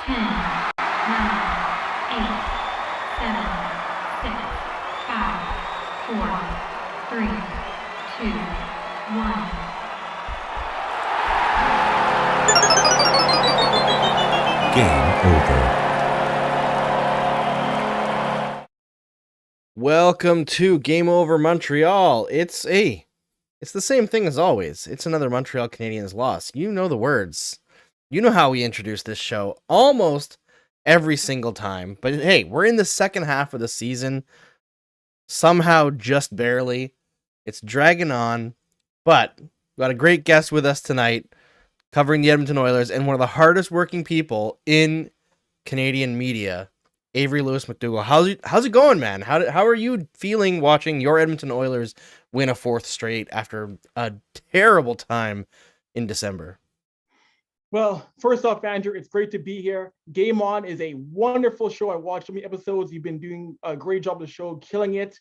10, 9, 8, 7, 6, 5, 4, 3, 2, 1. Game over. Welcome to Game Over Montreal. It's the same thing as always. It's another Montreal Canadiens loss. You know the words. You know how we introduce this show almost every single time. But hey, we're in the second half of the season. Somehow, just barely. It's dragging on. But we've got a great guest with us tonight covering the Edmonton Oilers and one of the hardest working people in Canadian media, Avry Lewis-McDougall. How's it going, man? How are you feeling watching your Edmonton Oilers win a fourth straight after a terrible time in December? Well, first off, Andrew, it's great to be here. Game On is a wonderful show. I watched so many episodes. You've been doing a great job of the show, killing it.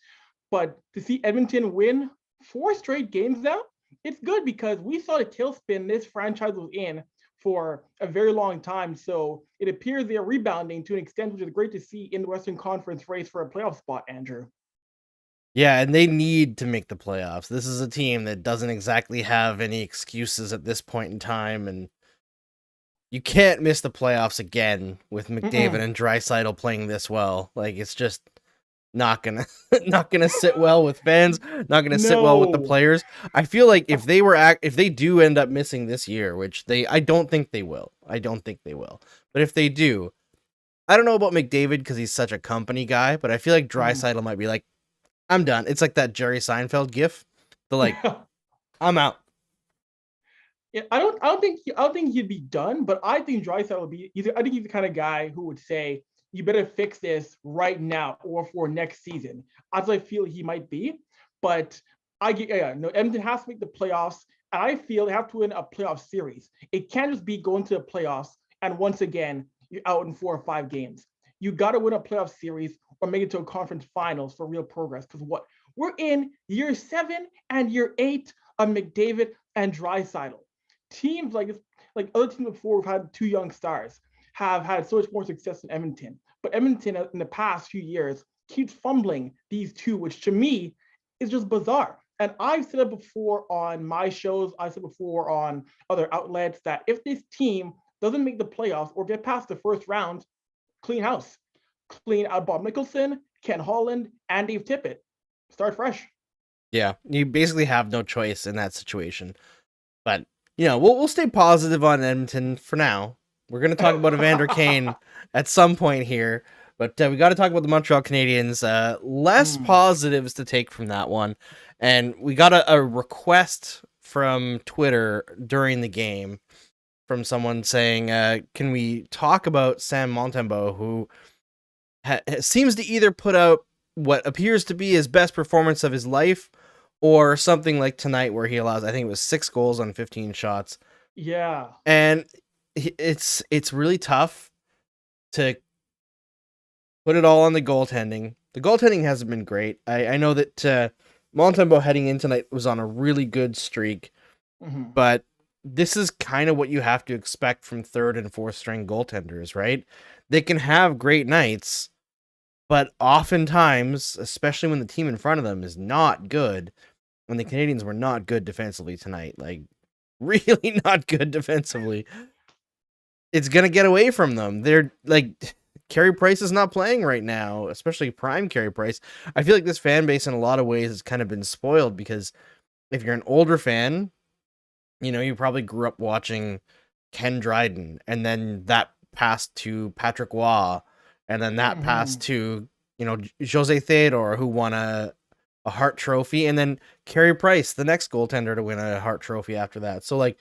But to see Edmonton win 4 straight games now, it's good because we saw the tailspin this franchise was in for a very long time. So it appears they're rebounding to an extent, which is great to see in the Western Conference race for a playoff spot, Andrew. Yeah, and they need to make the playoffs. This is a team that doesn't exactly have any excuses at this point in time, and you can't miss the playoffs again with McDavid and Draisaitl playing this well. Like, it's just not gonna sit well with fans, not gonna sit well with the players. I feel like if they do end up missing this year, which I don't think they will. But if they do, I don't know about McDavid because he's such a company guy, but I feel like Draisaitl might be like, I'm done. It's like that Jerry Seinfeld gif. I'm out. Yeah, I don't think he'd be done, but I think Draisaitl would be. I think he's the kind of guy who would say, "You better fix this right now or for next season." As I feel he might be, but no. Edmonton has to make the playoffs, and I feel they have to win a playoff series. It can't just be going to the playoffs and once again you're out in 4 or 5 games. You got to win a playoff series or make it to a conference finals for real progress. Because we're in year 7 and year 8 of McDavid and Draisaitl. Teams like other teams before we've had 2 young stars have had so much more success than Edmonton. But Edmonton in the past few years keeps fumbling these 2, which to me is just bizarre. And I've said it before on my shows, I said before on other outlets that if this team doesn't make the playoffs or get past the first round, clean house. Clean out Bob Nicholson, Ken Holland, and Dave Tippett. Start fresh. Yeah, you basically have no choice in that situation. But we'll stay positive on Edmonton for now. We're going to talk about Evander Kane at some point here, but we got to talk about the Montreal Canadiens. Less positives to take from that one, and we got a request from Twitter during the game from someone saying, "Can we talk about Sam Montembeault, who seems to either put out what appears to be his best performance of his life?" Or something like tonight where he allows, I think it was 6 goals on 15 shots. Yeah. And it's really tough to put it all on the goaltending. The goaltending hasn't been great. I know that Montembeault heading in tonight was on a really good streak. But this is kind of what you have to expect from 3rd and 4th string goaltenders, right? They can have great nights, but oftentimes, especially when the team in front of them is not good, when the Canadiens were not good defensively tonight, like really not good defensively, it's going to get away from them. They're like, Carey Price is not playing right now, especially prime Carey Price. I feel like this fan base in a lot of ways has kind of been spoiled because if you're an older fan, you probably grew up watching Ken Dryden, and then passed to Patrick Waugh, and then that passed to, Jose Theodore, who won a Hart Trophy, and then Carey Price, the next goaltender to win a Hart Trophy after that. So,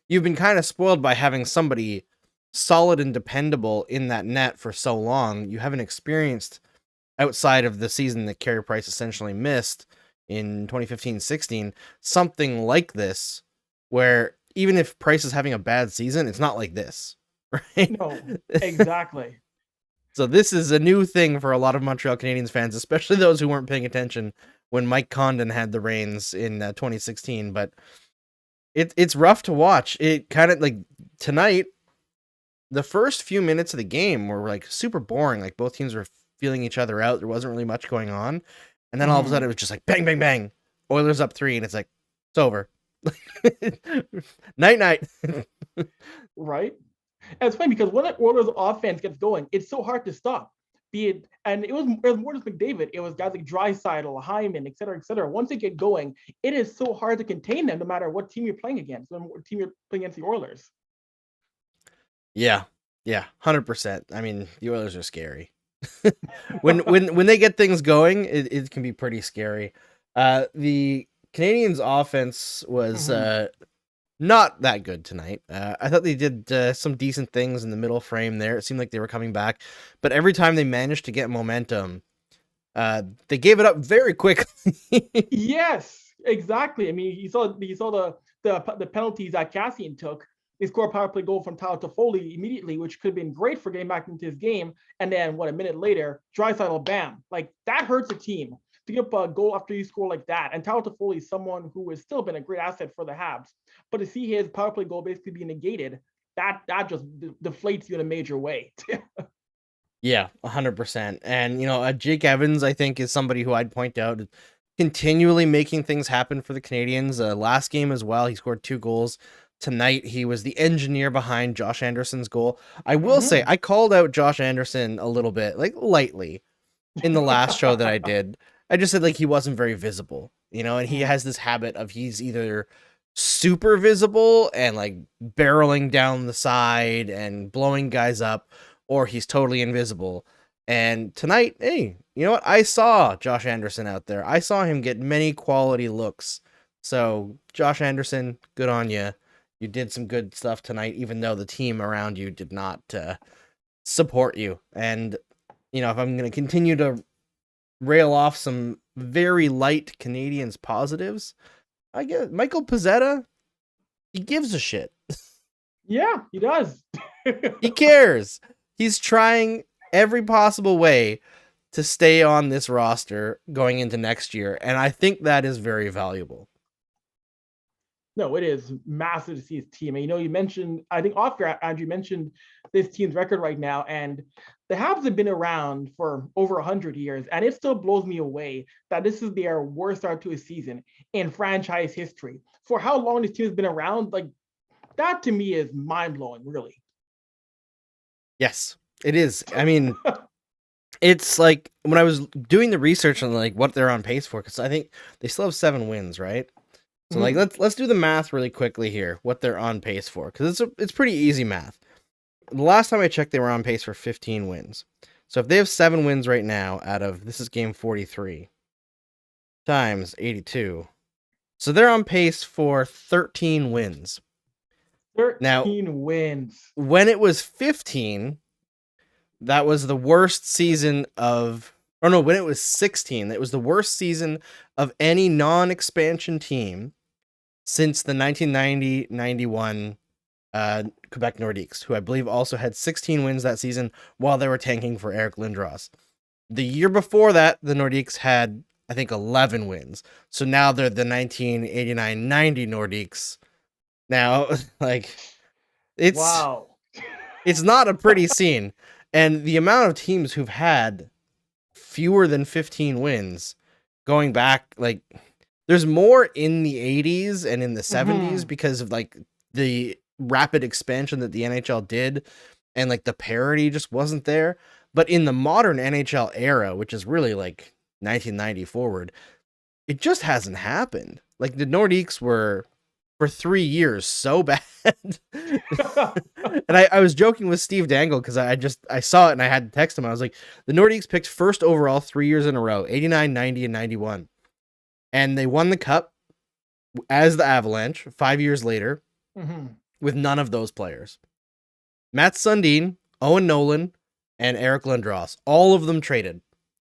you've been kind of spoiled by having somebody solid and dependable in that net for so long. You haven't experienced, outside of the season that Carey Price essentially missed in 2015-16, something like this, where even if Price is having a bad season, it's not like this, right? No, exactly. So this is a new thing for a lot of Montreal Canadiens fans, especially those who weren't paying attention when Mike Condon had the reins in 2016. But it's rough to watch. It kind of like tonight, the first few minutes of the game were like super boring. Like both teams were feeling each other out. There wasn't really much going on. And then all of a sudden it was just like bang, bang, bang. Oilers up 3, and it's like, it's over. Night, night. Right? And it's funny because when the Oilers offense gets going, it's so hard to stop. And it was more just McDavid. It was guys like Draisaitl, Hyman, et cetera, et cetera. Once they get going, it is so hard to contain them, no matter what team you're playing against. What team you're playing against the Oilers. Yeah, 100%. I mean, the Oilers are scary. when they get things going, it can be pretty scary. The Canadiens' offense was not that good tonight. I thought they did some decent things in the middle frame there. It seemed like they were coming back, but every time they managed to get momentum, they gave it up very quickly. Yes, exactly. I mean, you saw the penalties that Cassian took. They scored a power play goal from Tyler Toffoli immediately, which could have been great for getting back into his game. And then a minute later, Draisaitl, bam. Like, that hurts a team to give up a goal after you score like that. And Tyler Toffoli is someone who has still been a great asset for the Habs. But to see his power play goal basically be negated, that just deflates you in a major way. Yeah, 100%. And, Jake Evans, I think, is somebody who I'd point out continually making things happen for the Canadiens. Last game as well, he scored 2 goals. Tonight, he was the engineer behind Josh Anderson's goal. I will say, I called out Josh Anderson a little bit, like lightly, in the last show that I did. I just said, like, he wasn't very visible, and he has this habit of he's either super visible and, like, barreling down the side and blowing guys up, or he's totally invisible. And tonight, hey, you know what? I saw Josh Anderson out there. I saw him get many quality looks. So, Josh Anderson, good on you. You did some good stuff tonight, even though the team around you did not support you. And, if I'm going to continue to rail off some very light Canadiens positives, I get Michael Pezzetta. He gives a shit. Yeah, he does. He cares. He's trying every possible way to stay on this roster going into next year. And I think that is very valuable. No, it is massive to see his team. And, you mentioned, I think Andrew mentioned this team's record right now, and the Habs have been around for over 100 years, and it still blows me away that this is their worst start to a season in franchise history. For how long this team has been around, like, that to me is mind-blowing, really. Yes, it is. I mean, it's like when I was doing the research on like what they're on pace for, because I think they still have 7 wins, right? So like let's do the math really quickly here, what they're on pace for, because it's pretty easy math. The last time I checked, they were on pace for 15 wins. So if they have 7 wins right now out of, this is game 43 times 82, so they're on pace for 13 wins. 13 wins. When it was 15, that was the worst season of, or no, when it was 16, it was the worst season of any non-expansion team since the 1990-91 Quebec Nordiques, who I believe also had 16 wins that season while they were tanking for Eric Lindros. The year before that, the Nordiques had, I think, 11 wins. So now they're the 1989-90 Nordiques. Now, like, it's not a pretty scene. And the amount of teams who've had fewer than 15 wins going back, like, there's more in the 80s and in the 70s because of like the rapid expansion that the NHL did, and like the parity just wasn't there. But in the modern NHL era, which is really like 1990 forward, it just hasn't happened. Like the Nordiques were for 3 years so bad. And I was joking with Steve Dangle because I saw it and I had to text him. I was like, the Nordiques picked first overall 3 years in a row, 89, 90, and 91. And they won the cup as the Avalanche 5 years later with none of those players. Matt Sundin, Owen Nolan, and Eric Lindros, all of them traded,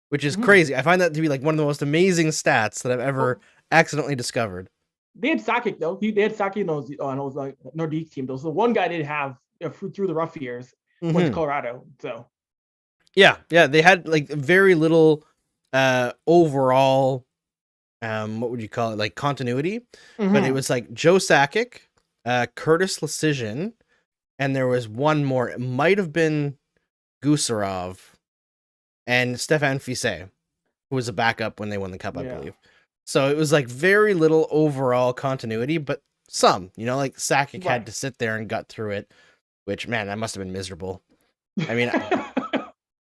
which is crazy. I find that to be like one of the most amazing stats that I've ever accidentally discovered. They had Sakic though. They had Sakic on those like Nordique team. Those the one guy did have through the rough years went to Colorado. So yeah, they had like very little overall. What would you call it? Like continuity, but it was like Joe Sakic, Curtis Lecision, and there was one more. It might have been Gusarov and Stéphane Fissé, who was a backup when they won the cup, I believe. So it was like very little overall continuity, but some, like Sakic had to sit there and gut through it, which, man, that must have been miserable. I mean,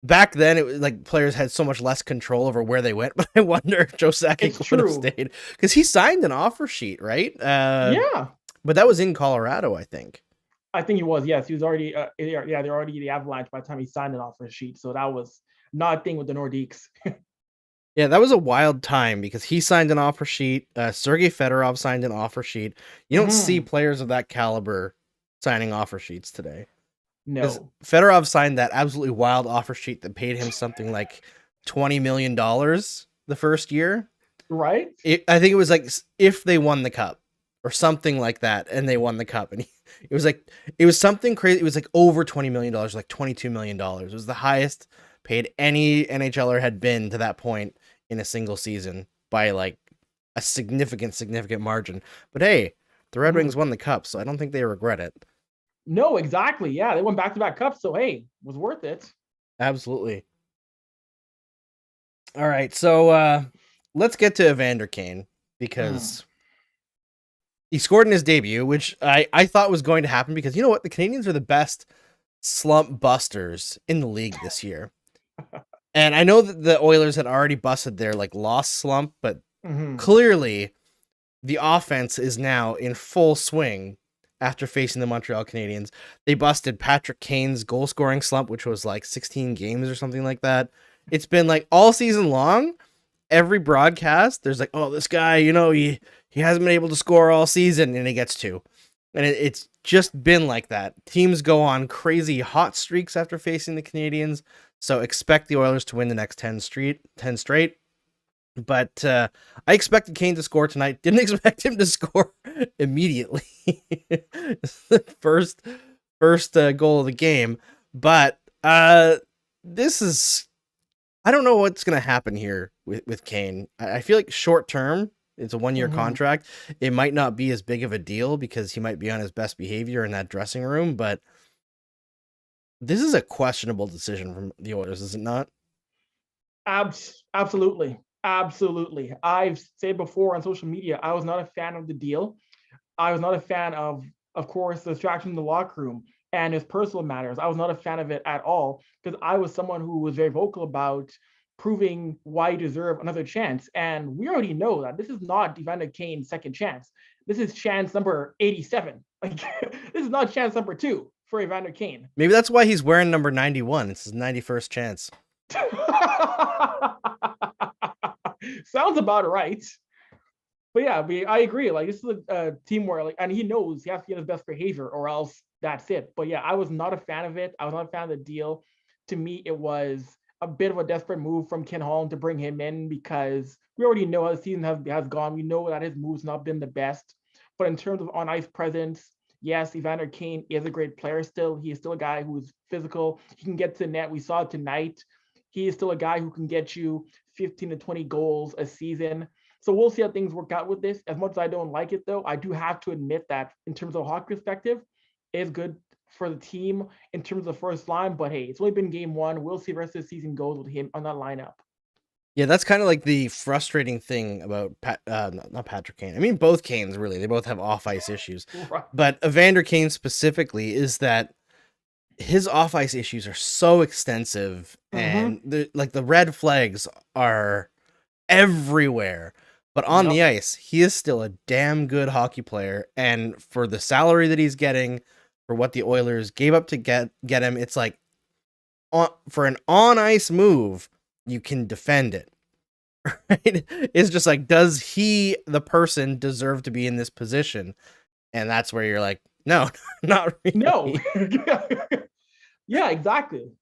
back then it was like players had so much less control over where they went, but I wonder if Joe Sakic would have stayed, because he signed an offer sheet, right? Yeah. But that was in Colorado, I think. I think he was, yes. He was already, they're already the Avalanche by the time he signed an offer sheet. So that was not a thing with the Nordiques. Yeah, that was a wild time because he signed an offer sheet. Sergei Fedorov signed an offer sheet. You don't see players of that caliber signing offer sheets today. No. Fedorov signed that absolutely wild offer sheet that paid him something like $20 million the first year. Right? I think it was like if they won the cup or something like that, and they won the cup. And it was something crazy. It was like over $20 million, like $22 million. It was the highest paid any NHLer had been to that point in a single season by like a significant margin. But hey, the Red Wings won the cup, so I don't think they regret it. No, exactly. Yeah, they went back-to-back cups, so hey, it was worth it. Absolutely. All right, so let's get to Evander Kane, because he scored in his debut, which I thought was going to happen, because you know what? The Canadiens are the best slump busters in the league this year. And I know that the Oilers had already busted their like loss slump, but clearly the offense is now in full swing after facing the Montreal Canadiens. They busted Patrick Kane's goal scoring slump, which was like 16 games or something like that. It's been like all season long, every broadcast, there's like, oh, this guy, he hasn't been able to score all season, and he gets 2. And it's just been like that. Teams go on crazy hot streaks after facing the Canadiens. So expect the Oilers to win the next 10 straight. But I expected Kane to score tonight. Didn't expect him to score immediately. first goal of the game. But this is... I don't know what's going to happen here with Kane. I feel like short term, it's a 1-year contract. It might not be as big of a deal because he might be on his best behavior in that dressing room, but this is a questionable decision from the Oilers, is it not? Absolutely. I've said before on social media, I was not a fan of the deal. I was not a fan of course, the distraction in the locker room and his personal matters. I was not a fan of it at all, because I was someone who was very vocal about proving why you deserve another chance. And we already know that this is not Evander Kane's second chance. This is chance number 87. Like, this is not chance number 2 for Evander Kane. Maybe that's why he's wearing number 91. It's his 91st chance. Sounds about right. But yeah, I agree. Like, this is a team where, like, and he knows he has to get his best behavior, or else that's it. But yeah, I was not a fan of it. I was not a fan of the deal. To me, it was a bit of a desperate move from Ken Holland to bring him in, because we already know how the season has gone. We know that his move's not been the best. But in terms of on-ice presence, yes, Evander Kane is a great player still. He is still a guy who's physical. He can get to the net. We saw it tonight. He is still a guy who can get you 15 to 20 goals a season. So we'll see how things work out with this. As much as I don't like it, though, I do have to admit that in terms of a hockey perspective, it is good for the team in terms of the first line. But hey, it's only been game 1. We'll see the rest of the season goes with him on that lineup. Yeah, that's kind of like the frustrating thing about not Patrick Kane. I mean, both Kanes, really. They both have off-ice issues. Right. But Evander Kane specifically is that his off-ice issues are so extensive, and the red flags are everywhere. But on the ice, he is still a damn good hockey player. And for the salary that he's getting, for what the Oilers gave up to get him, it's like, for an on-ice move, you can defend it. Right? It's just like, does he, the person, deserve to be in this position? And that's where you're like, no, not really. No. Yeah, exactly.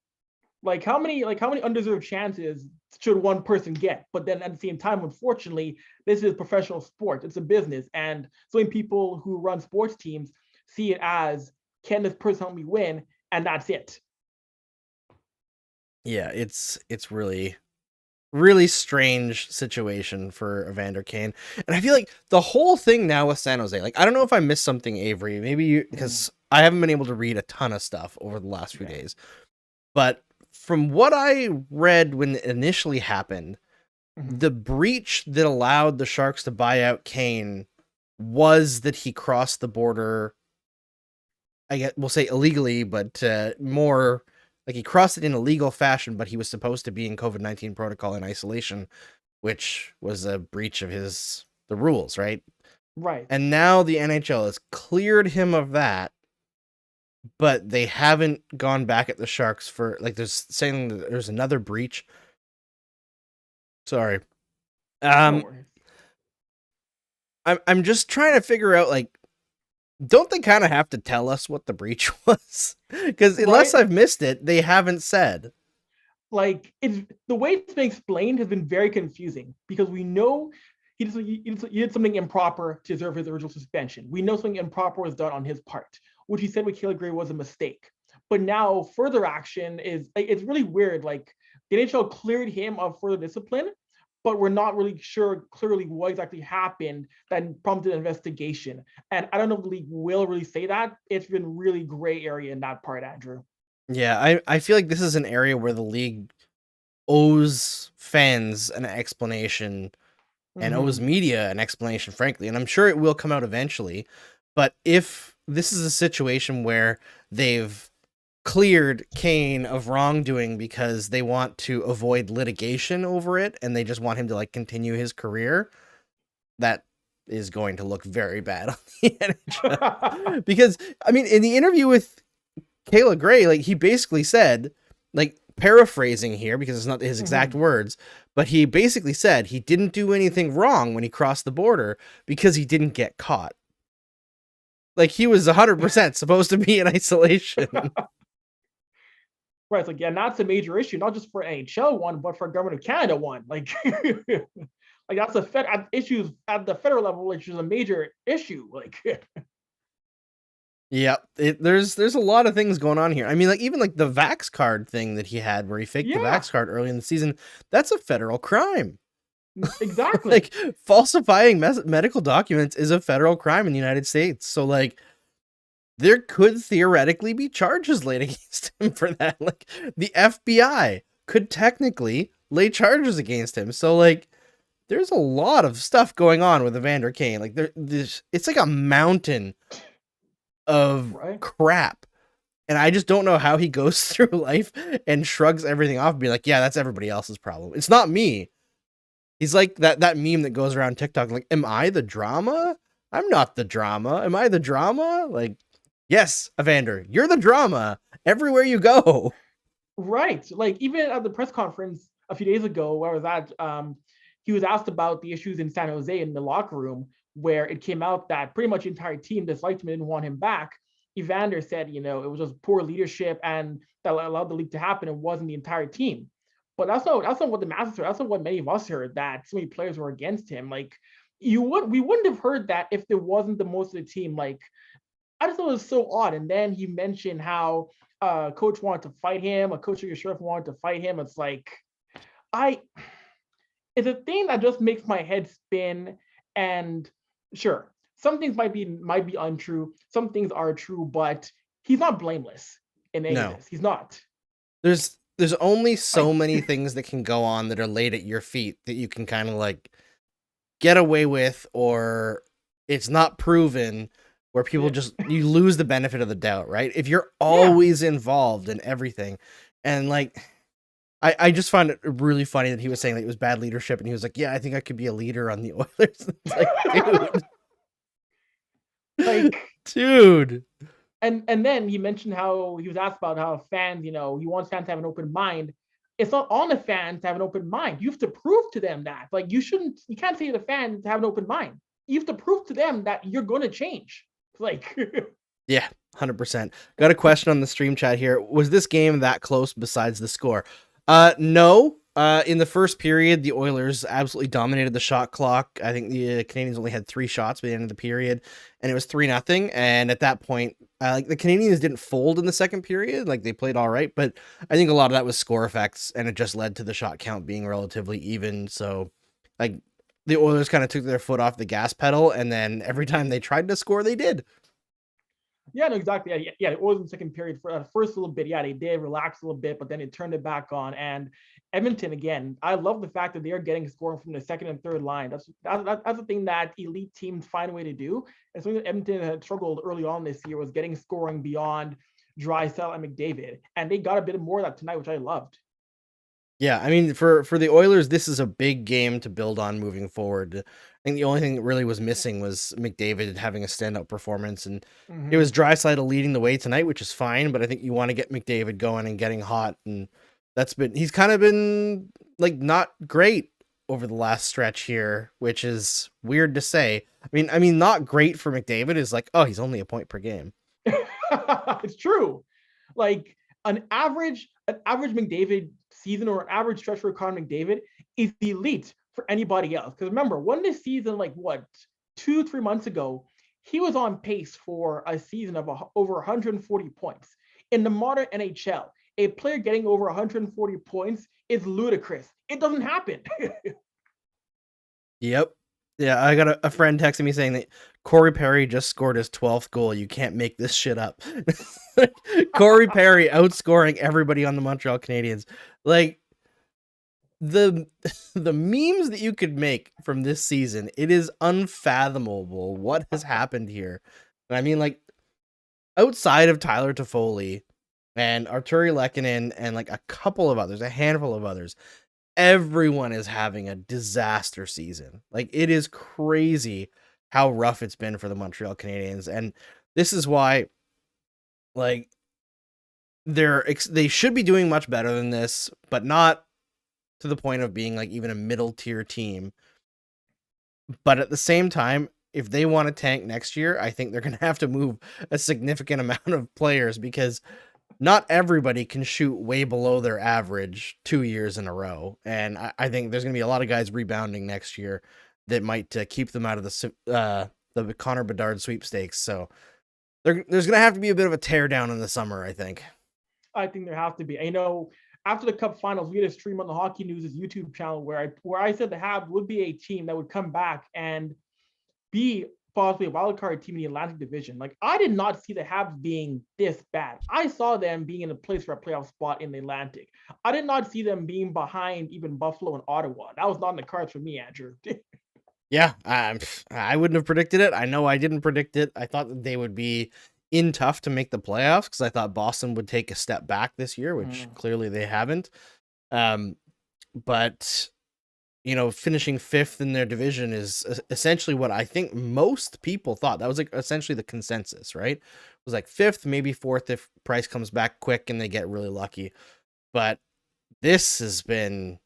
Like how many undeserved chances should one person get? But then at the same time, unfortunately, this is professional sports. It's a business. And so many people who run sports teams see it as, can this person help me win? And that's it. Yeah, it's really, really strange situation for Evander Kane. And I feel like the whole thing now with San Jose, like, I don't know if I missed something, Avery, maybe because I haven't been able to read a ton of stuff over the last few days, but from what I read when it initially happened, the breach that allowed the Sharks to buy out Kane was that he crossed the border. I guess we'll say illegally, but more like he crossed it in a legal fashion, but he was supposed to be in COVID-19 protocol in isolation, which was a breach of the rules, right? Right. And now the NHL has cleared him of that, but they haven't gone back at the Sharks for like there's saying that there's another breach. Sorry. No worries. I'm just trying to figure out, like, don't they kind of have to tell us what the breach was? Because unless I've missed it, they haven't said. Like, it's the way it's been explained has been very confusing because we know he did something improper to deserve his original suspension. We know something improper was done on his part, which he said with Caleb Gray was a mistake. But now further action is like, it's really weird. Like, the NHL cleared him of further discipline, but we're not really sure clearly what exactly happened that prompted an investigation. And I don't know if the league will really say that. It's been really gray area in that part, Andrew. Yeah, I feel like this is an area where the league owes fans an explanation and owes media an explanation, frankly. And I'm sure it will come out eventually. But if this is a situation where they've cleared Kane of wrongdoing because they want to avoid litigation over it and they just want him to like continue his career, that is going to look very bad on the NHL. Because I mean, in the interview with Caleb Gray, like he basically said, like paraphrasing here because it's not his exact words, but he basically said he didn't do anything wrong when he crossed the border because he didn't get caught. Like he was 100% supposed to be in isolation. Right, it's like, yeah, that's a major issue, not just for NHL one, but for Government of Canada one. Like, like that's issues at the federal level, which is a major issue. Like, yeah, there's a lot of things going on here. I mean, like even like the Vax card thing that he had, where he faked the Vax card early in the season, that's a federal crime. Exactly. Like falsifying medical documents is a federal crime in the United States. So like, there could theoretically be charges laid against him for that. Like the FBI could technically lay charges against him. So like, there's a lot of stuff going on with Evander Kane. Like it's like a mountain of crap. And I just don't know how he goes through life and shrugs everything off and be like, yeah, that's everybody else's problem. It's not me. He's like that meme that goes around TikTok. Like, am I the drama? I'm not the drama. Am I the drama? Like, yes, Evander, you're the drama everywhere you go. Right. Like even at the press conference a few days ago, where was that? He was asked about the issues in San Jose in the locker room, where it came out that pretty much the entire team disliked him and didn't want him back. Evander said, it was just poor leadership and that allowed the league to happen. It wasn't the entire team. But that's not what the masses heard. That's not what many of us heard, that so many players were against him. Like we wouldn't have heard that if there wasn't the most of the team. Like I just thought it was so odd. And then he mentioned how a coach wanted to fight him, a coach of your sheriff wanted to fight him. It's like it's a thing that just makes my head spin. And sure, some things might be untrue, some things are true, but he's not blameless in any of this. He's not. There's only so many things that can go on that are laid at your feet that you can kind of like get away with, or it's not proven, where people just, you lose the benefit of the doubt, right? If you're always involved in everything. And like, I just find it really funny that he was saying that it was bad leadership, and he was like, yeah, I think I could be a leader on the Oilers. It's like, dude. Like, dude. And then he mentioned how he was asked about how fans, he wants fans to have an open mind. It's not on the fans to have an open mind. You have to prove to them that. Like, you can't say to the fans to have an open mind. You have to prove to them that you're going to change. Like, yeah, 100%. Got a question on the stream chat here. Was this game that close besides the score? No. In the first period, the Oilers absolutely dominated the shot clock. I think the Canadiens only had 3 shots by the end of the period, and it was 3-0. And at that point, like the Canadiens didn't fold in the second period. Like they played all right, but I think a lot of that was score effects, and it just led to the shot count being relatively even. So like the Oilers kind of took their foot off the gas pedal, and then every time they tried to score, they did. Yeah, no, exactly. Yeah, it was in the second period for the first little bit. Yeah, they did relax a little bit, but then it turned it back on. And Edmonton again, I love the fact that they are getting scoring from the second and third line. That's the thing that elite teams find a way to do. And something that Edmonton had struggled early on this year was getting scoring beyond Draisaitl and McDavid, and they got a bit more of that tonight, which I loved. Yeah, I mean, for the Oilers, this is a big game to build on moving forward. I think the only thing that really was missing was McDavid having a standout performance, and it was Draisaitl leading the way tonight, which is fine. But I think you want to get McDavid going and getting hot, and he's kind of been like not great over the last stretch here, which is weird to say. I mean, not great for McDavid is like, oh, he's only a point per game. It's true. Like an average McDavid season or an average stretch for Connor McDavid is elite for anybody else. Because remember, when this season, like what, 2-3 months ago, he was on pace for a season of over 140 points. In the modern NHL, a player getting over 140 points is ludicrous. It doesn't happen. Yep. Yeah, I got a friend texting me saying that Corey Perry just scored his 12th goal. You can't make this shit up. Corey Perry outscoring everybody on the Montreal Canadiens. Like the memes that you could make from this season, it is unfathomable what has happened here. And I mean, like, outside of Tyler Toffoli and Arturi Lehkonen and like a couple of others, a handful of others, everyone is having a disaster season. Like, it is crazy how rough it's been for the Montreal Canadiens. And this is why, like, they should be doing much better than this, but not to the point of being like even a middle tier team. But at the same time, if they want to tank next year, I think they're going to have to move a significant amount of players, because not everybody can shoot way below their average 2 years in a row. And I think there's going to be a lot of guys rebounding next year that might keep them out of the Connor Bedard sweepstakes. So there's going to have to be a bit of a teardown in the summer, I think. I think there have to be. After the Cup Finals, we had a stream on the Hockey News' YouTube channel where I said the Habs would be a team that would come back and be possibly a wild card team in the Atlantic Division. Like, I did not see the Habs being this bad. I saw them being in a place for a playoff spot in the Atlantic. I did not see them being behind even Buffalo and Ottawa. That was not in the cards for me, Andrew. Yeah, I wouldn't have predicted it. I know I didn't predict it. I thought that they would be in tough to make the playoffs, because I thought Boston would take a step back this year, which clearly they haven't. But finishing fifth in their division is essentially what I think most people thought. That was like essentially the consensus, right? It was like fifth, maybe fourth if Price comes back quick and they get really lucky. But this has been,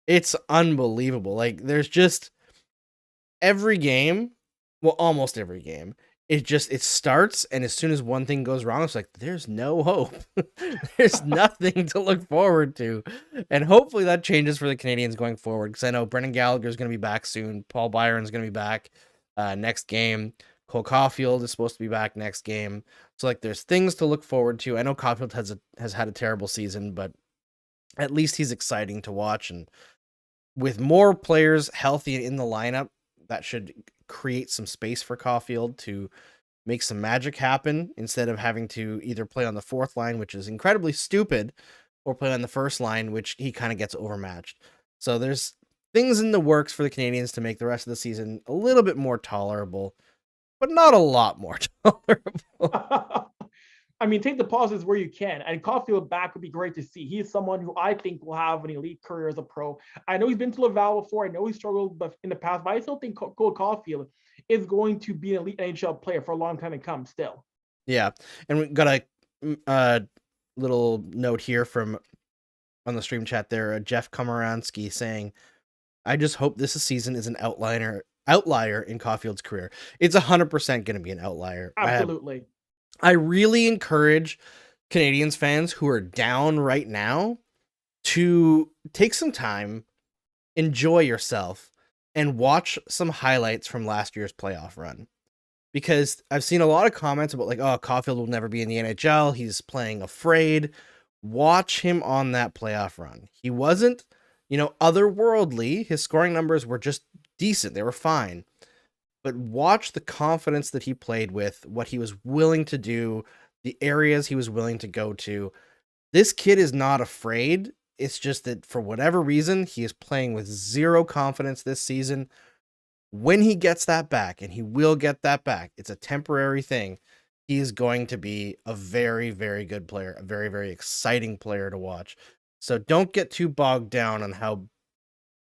it's unbelievable. Like, there's just every game, well, almost every game, it starts, and as soon as one thing goes wrong, it's like, there's no hope. There's nothing to look forward to. And hopefully that changes for the Canadiens going forward, because I know Brendan Gallagher is going to be back soon. Paul Byron's going to be back next game. Cole Caulfield is supposed to be back next game. So, like, there's things to look forward to. I know Caulfield has had a terrible season, but at least he's exciting to watch. And with more players healthy in the lineup, that should create some space for Caulfield to make some magic happen, instead of having to either play on the fourth line, which is incredibly stupid, or play on the first line, which he kind of gets overmatched. So there's things in the works for the Canadiens to make the rest of the season a little bit more tolerable, but not a lot more tolerable. I mean, take the pauses where you can. And Caulfield back would be great to see. He's someone who I think will have an elite career as a pro. I know he's been to Laval before. I know he struggled in the past, but I still think Cole Caulfield is going to be an elite NHL player for a long time to come still. Yeah. And we got a little note here from on the stream chat there, Jeff Komaransky saying, I just hope this season is an outlier in Caulfield's career. It's 100% going to be an outlier. Absolutely. I really encourage Canadiens fans who are down right now to take some time, enjoy yourself, and watch some highlights from last year's playoff run. Because I've seen a lot of comments about like, oh, Caulfield will never be in the NHL. He's playing afraid. Watch him on that playoff run. He wasn't, otherworldly. His scoring numbers were just decent. They were fine. but watch the confidence that he played with, what he was willing to do, the areas he was willing to go to. This kid is not afraid. It's just that for whatever reason, he is playing with zero confidence this season. When he gets that back, and he will get that back, it's a temporary thing. He is going to be a very, very good player, a very, very exciting player to watch. So don't get too bogged down on how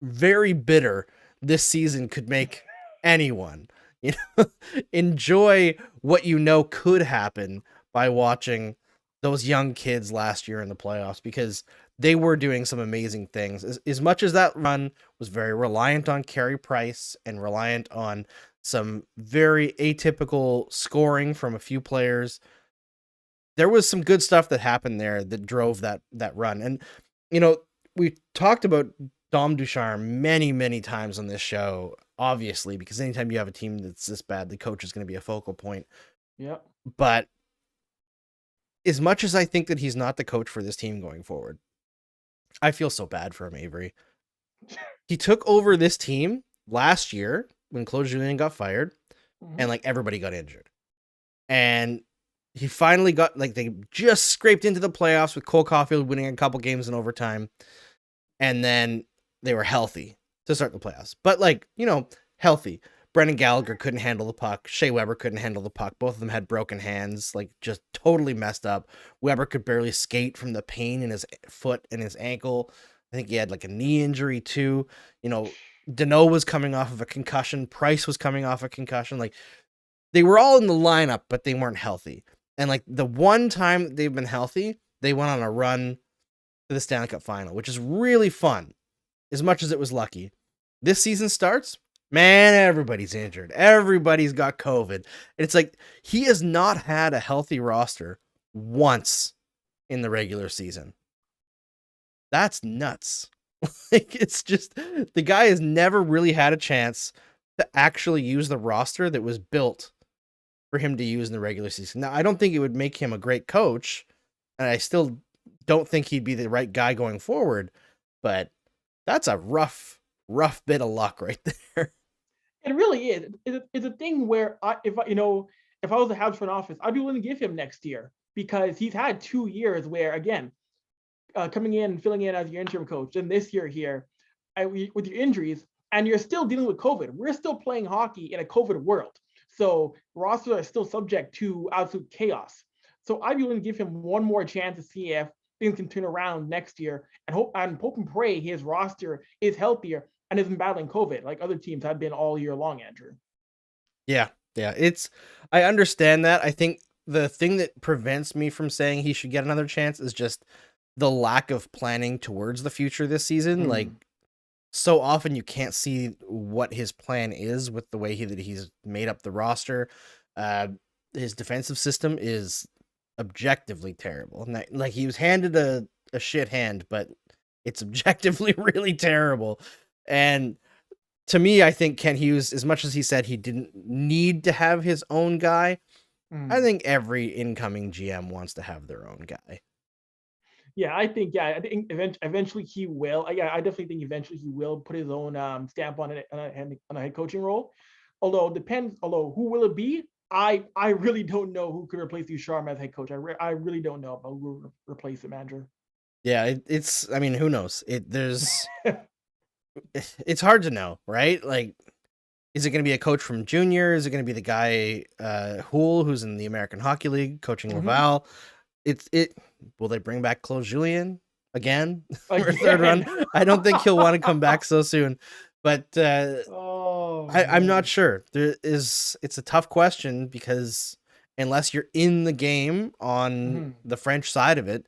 very bitter this season could make anyone. You know, enjoy what you know could happen by watching those young kids last year in the playoffs, because they were doing some amazing things. As much as that run was very reliant on Carey Price and reliant on some very atypical scoring from a few players, there was some good stuff that happened there that drove that run. And, you know, we talked about Dom Ducharme many, many times on this show, obviously, because anytime you have a team that's this bad, the coach is going to be a focal point. Yep. But as much as I think that he's not the coach for this team going forward, I feel so bad for him, Avry. He took over this team last year when Claude Julien got fired, and like everybody got injured. And he finally got, like, they just scraped into the playoffs with Cole Caulfield winning a couple games in overtime. And then they were healthy to start the playoffs. But, like, you know, healthy. Brendan Gallagher couldn't handle the puck. Shea Weber couldn't handle the puck. Both of them had broken hands, like just totally messed up. Weber could barely skate from the pain in his foot and his ankle. I think he had like a knee injury too. You know, Deneau was coming off of a concussion. Price was coming off a concussion. Like, they were all in the lineup, but they weren't healthy. And like the one time they've been healthy, they went on a run to the Stanley Cup final, which is really fun, as much as it was lucky. This season starts, man, everybody's injured. Everybody's got COVID. And it's like, he has not had a healthy roster once in the regular season. That's nuts. Like, it's just, the guy has never really had a chance to actually use the roster that was built for him to use in the regular season. Now, I don't think it would make him a great coach, and I still don't think he'd be the right guy going forward, but that's a rough bit of luck right there. It really is. It's a thing where if I was the Habs front office, I'd be willing to give him next year, because he's had 2 years where, again, coming in and filling in as your interim coach, and this year here with your injuries, and you're still dealing with COVID. We're still playing hockey in a COVID world, so rosters are still subject to absolute chaos. So I'd be willing to give him one more chance to see if things can turn around next year, and hope and pray his roster is healthier and isn't battling COVID like other teams have been all year long, Andrew. Yeah. I understand that. I think the thing that prevents me from saying he should get another chance is just the lack of planning towards the future this season. Like, so often you can't see what his plan is with the way he's made up the roster. His defensive system is objectively terrible. And like, he was handed a shit hand, but it's objectively really terrible. And to me, I think Kent Hughes, as much as he said he didn't need to have his own guy, I think every incoming GM wants to have their own guy. Yeah, I think eventually he will. I definitely think eventually he will put his own stamp on a head coaching role. Although who will it be? I really don't know who could replace Ducharme as head coach. I really don't know about who will replace him, Andrew. Yeah, I mean, who knows? It's hard to know, right? Like, is it going to be a coach from junior? Is it going to be the guy Houle, who's in the American Hockey League coaching Laval? Will they bring back Claude Julien again for a third run? I don't think he'll want to come back so soon, but I'm not sure. It's a tough question, because unless you're in the game on the French side of it,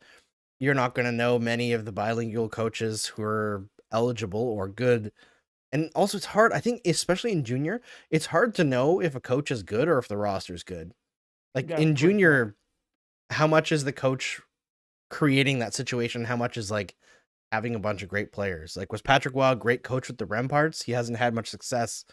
you're not going to know many of the bilingual coaches who are eligible or good. And also, it's hard, I think, especially in junior, it's hard to know if a coach is good or if the roster is good. Like, in junior, how much is the coach creating that situation? How much is like having a bunch of great players? Like, was Patrick Waugh a great coach with the Remparts? He hasn't had much success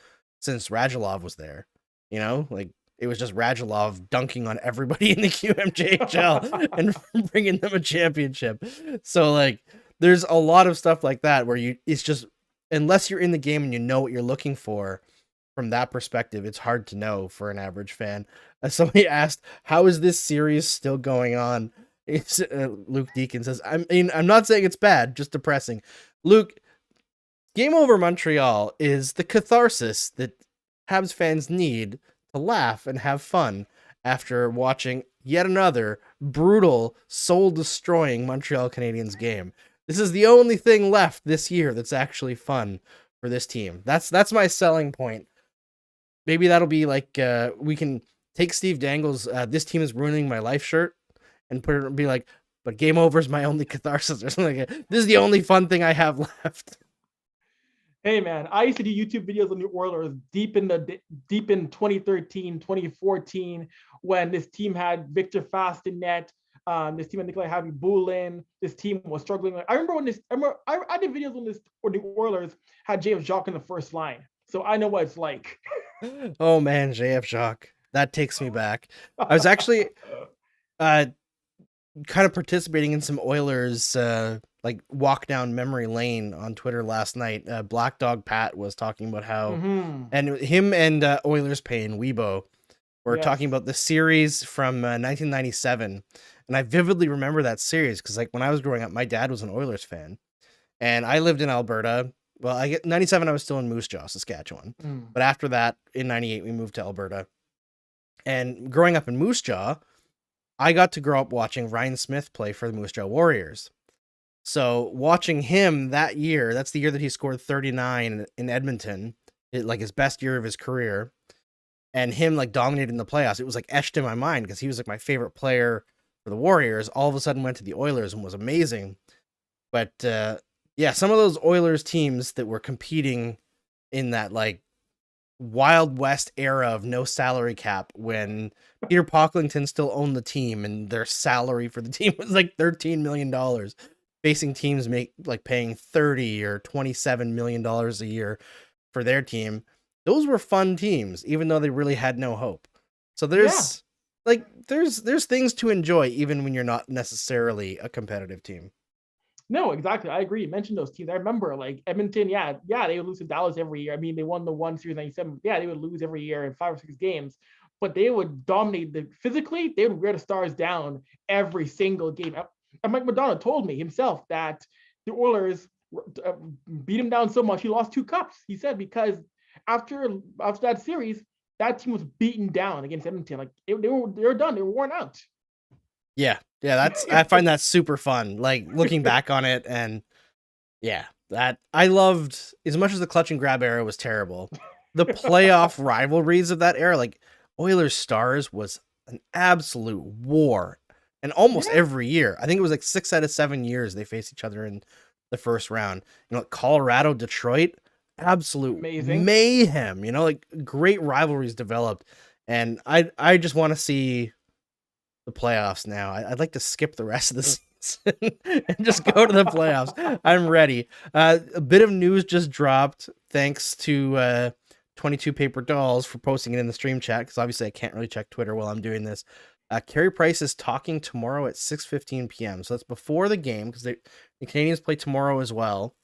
since Radulov was there. You know, like, it was just Radulov dunking on everybody in the QMJHL and bringing them a championship. So, like, there's a lot of stuff like that where it's just, unless you're in the game and you know what you're looking for from that perspective, it's hard to know for an average fan. Somebody asked, "How is this series still going on?" It's, Luke Deacon says, I'm not saying it's bad, just depressing. Luke, Game Over Montreal is the catharsis that Habs fans need to laugh and have fun after watching yet another brutal, soul-destroying Montreal Canadiens game. This is the only thing left this year that's actually fun for this team. That's my selling point. Maybe that'll be like, we can take Steve Dangle's "This Team Is Ruining My Life" shirt and put it and be like, but Game Over is my only catharsis or something like that. This is the only fun thing I have left. Hey man, I used to do YouTube videos on the Oilers deep in 2013, 2014, when this team had Victor Fast in net. This team had Nikolai Havy-Bulin. This team was struggling. I did videos when the Oilers had James Jacques in the first line, so I know what it's like. Oh man, JF Jacques, that takes me back. I was actually kind of participating in some Oilers like walk down memory lane on Twitter last night. Black Dog Pat was talking about how, and him and Oilers Payne Weibo were talking about the series from 1997, and I vividly remember that series because, like, when I was growing up, my dad was an Oilers fan, and I lived in Alberta. Well, I get 97. I was still in Moose Jaw, Saskatchewan, but after that, in 98, we moved to Alberta. And growing up in Moose Jaw, I got to grow up watching Ryan Smith play for the Moose Jaw Warriors. So watching him that year, that's the year that he scored 39 in Edmonton, like his best year of his career, and him like dominating the playoffs, it was like etched in my mind because he was like my favorite player for the Warriors. All of a sudden went to the Oilers and was amazing. But yeah, some of those Oilers teams that were competing in that like Wild West era of no salary cap when Peter Pocklington still owned the team and their salary for the team was like $13 million, facing teams paying $30 or $27 million a year for their team. Those were fun teams, even though they really had no hope. So there's things to enjoy even when you're not necessarily a competitive team. No, exactly. I agree. You mentioned those teams. I remember like Edmonton, yeah, they would lose to Dallas every year. I mean, they won the one series 97. Yeah, they would lose every year in 5 or 6 games, but they would dominate physically. They would wear the Stars down every single game. And Mike Madonna told me himself that the Oilers beat him down so much he lost 2 cups. He said because after that series, that team was beaten down against Edmonton. Like they were done. They were worn out. Yeah, I find that super fun. Like looking back on it, and yeah, that I loved as much as the clutch and grab era was terrible. The playoff rivalries of that era, like Oilers Stars, was an absolute war, and almost every year, I think it was like 6 out of 7 years they faced each other in the first round. You know, Colorado, Detroit, absolute mayhem. You know, like great rivalries developed, and I just want to see the playoffs now. I'd like to skip the rest of the season and just go to the playoffs. I'm ready. A bit of news just dropped thanks to 22 Paper Dolls for posting it in the stream chat, because obviously I can't really check Twitter while I'm doing this. Carey Price is talking tomorrow at 6:15 p.m. So that's before the game, because the Canadiens play tomorrow as well.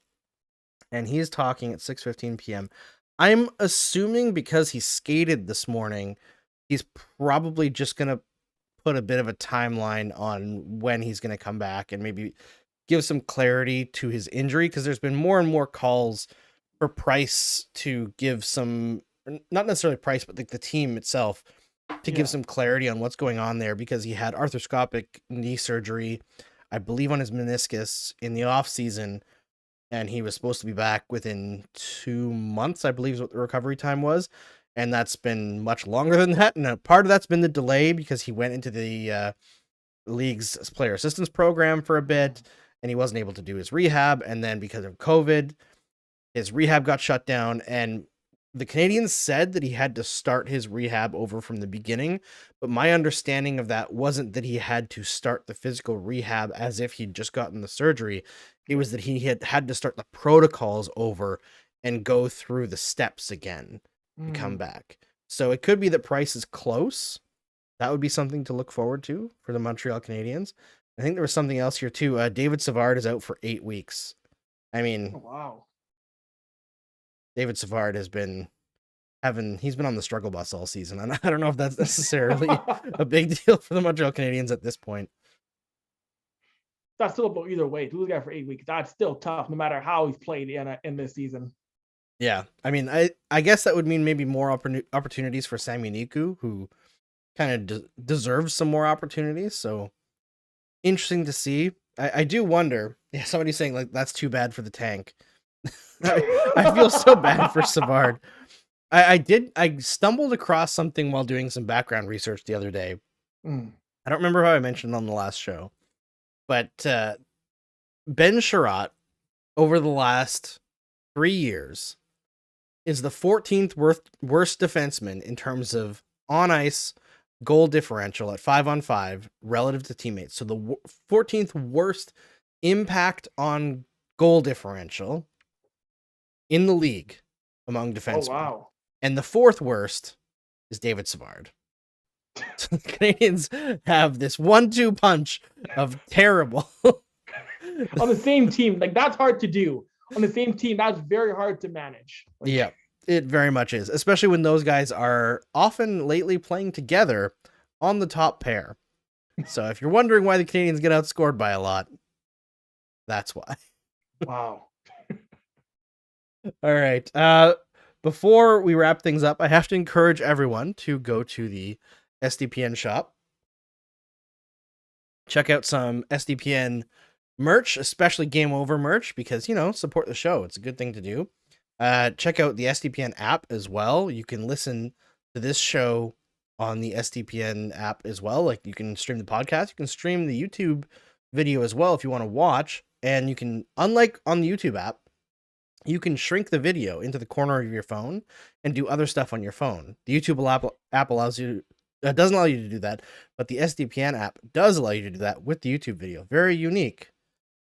And he's talking at 6:15 p.m. I'm assuming because he skated this morning, he's probably just going to put a bit of a timeline on when he's going to come back and maybe give some clarity to his injury, because there's been more and more calls for Price to give some, not necessarily Price, but like the team itself to give some clarity on what's going on there, because he had arthroscopic knee surgery, I believe, on his meniscus in the off season, and he was supposed to be back within 2 months, I believe is what the recovery time was. And that's been much longer than that. And part of that's been the delay because he went into the league's player assistance program for a bit and he wasn't able to do his rehab. And then because of COVID, his rehab got shut down. And the Canadiens said that he had to start his rehab over from the beginning. But my understanding of that wasn't that he had to start the physical rehab as if he'd just gotten the surgery. It was that he had to start the protocols over and go through the steps again. Come back. So it could be that Price is close. That would be something to look forward to for the Montreal Canadiens. I think there was something else here too. David Savard is out for 8 weeks. I mean, wow. David Savard he's been on the struggle bus all season. And I don't know if that's necessarily a big deal for the Montreal Canadiens at this point. That's still about either way. To lose a guy for 8 weeks, that's still tough, no matter how he's played in this season. Yeah, I mean, I guess that would mean maybe more opportunities for Sami Niku, who kind of deserves some more opportunities. So interesting to see. I do wonder. Yeah, somebody's saying like that's too bad for the tank. I feel so bad for Savard. I stumbled across something while doing some background research the other day. I don't remember how I mentioned on the last show, but Ben Sherratt over the last 3 years is the 14th worst defenseman in terms of on ice goal differential at 5-on-5 relative to teammates. So the 14th worst impact on goal differential in the league among defensemen. Oh, wow. And the 4th worst is David Savard. So the Canadiens have this 1-2 punch of terrible. On the same team. Like, that's hard to do. On the same team, that's very hard to manage. Like, yeah, it very much is. Especially when those guys are often lately playing together on the top pair. So if you're wondering why the Canadiens get outscored by a lot, that's why. Wow. All right. Before we wrap things up, I have to encourage everyone to go to the SDPN shop. Check out some SDPN merch, especially Game Over merch, because, support the show. It's a good thing to do. Check out the SDPN app as well. You can listen to this show on the SDPN app as well. Like, you can stream the podcast. You can stream the YouTube video as well if you want to watch. And you can, unlike on the YouTube app, you can shrink the video into the corner of your phone and do other stuff on your phone. The YouTube app allows you doesn't allow you to do that, but the SDPN app does allow you to do that with the YouTube video. Very unique.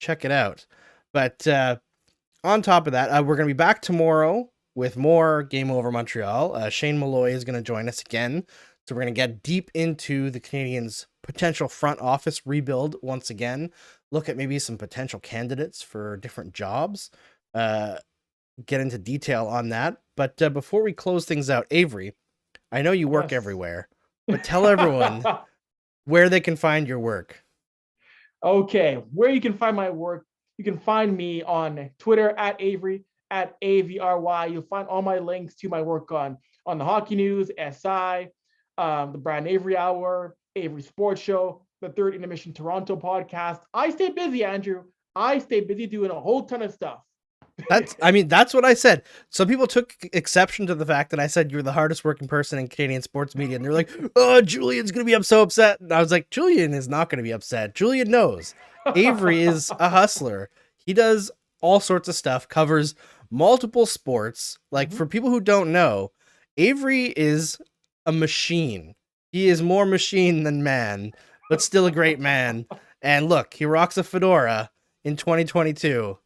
Check it out. But on top of that, we're going to be back tomorrow with more Game Over Montreal. Shane Malloy is going to join us again. So we're going to get deep into the Canadiens' potential front office rebuild once again. Look at maybe some potential candidates for different jobs. Get into detail on that. But before we close things out, Avry, I know you work everywhere, but tell everyone where they can find your work. Okay, where you can find my work, you can find me on Twitter at Avry, at AVRY. You'll find all my links to my work on the Hockey News, SI, the Brad and Avry Hour, Avry Sports Show, the Third Intermission Toronto podcast. I stay busy, Andrew. I stay busy doing a whole ton of stuff. That's what I said. Some people took exception to the fact that I said you're the hardest working person in Canadian sports media. And they're like, oh, Julian's going to be so upset. And I was like, Julian is not going to be upset. Julian knows. Avry is a hustler. He does all sorts of stuff, covers multiple sports. Like, for people who don't know, Avry is a machine. He is more machine than man, but still a great man. And look, he rocks a fedora in 2022.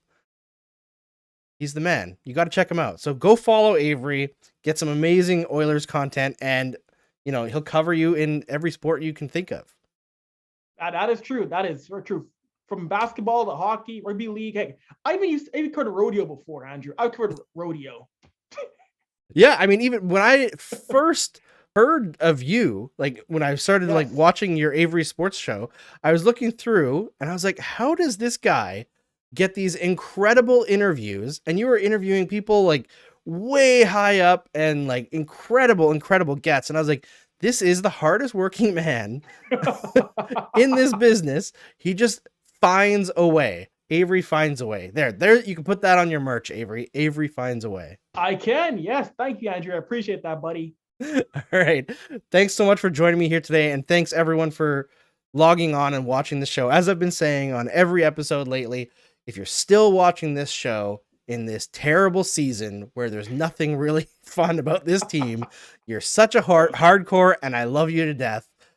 He's the man. You got to check him out. So go follow Avry, get some amazing Oilers content, and he'll cover you in every sport you can think of. That is true. That is very true. From basketball to hockey, rugby league. Hey, I even covered rodeo before, Andrew. I covered rodeo. Yeah, I mean, even when I first heard of you, like when I started like watching your Avry Sports Show, I was looking through and I was like, how does this guy get these incredible interviews? And you were interviewing people like way high up and like incredible guests. And I was like, this is the hardest working man in this business. He just finds a way. Avry finds a way. There, you can put that on your merch, Avry. Avry finds a way. I can. Yes. Thank you, Andrew. I appreciate that, buddy. All right. Thanks so much for joining me here today. And thanks everyone for logging on and watching the show. As I've been saying on every episode lately, if you're still watching this show in this terrible season where there's nothing really fun about this team, you're such a hardcore, and I love you to death.